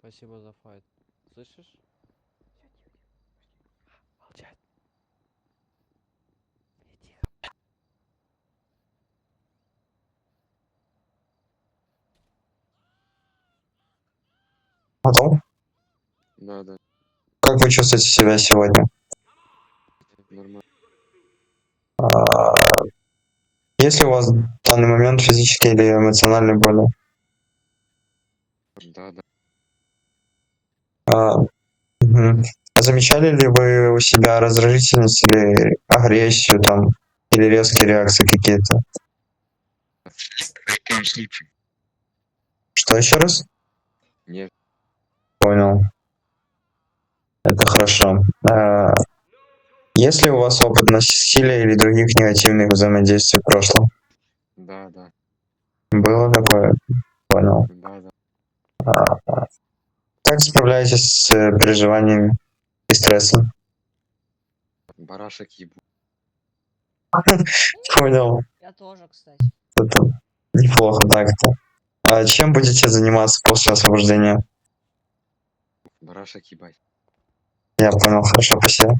Спасибо за файт. Слышишь? Молчать. И тихо. Готов? Да, Как вы чувствуете себя сегодня? нормально. А, Есть ли у вас в данный момент физические или эмоциональные боли? Да. А, мгм. Замечали ли вы у себя раздражительность или агрессию там, или резкие реакции какие-то? В каком случае? Что еще раз? Нет, Понял. Это хорошо. Есть ли у вас опыт насилия или других негативных взаимодействий в прошлом? да. Было такое? Понял. Да. Как справляетесь с переживаниями и стрессом? Барашек ебу. Понял. Я тоже, кстати. Это неплохо так-то. А чем будете заниматься после освобождения? Барашек ебать. Я понял, хорошо, спасибо.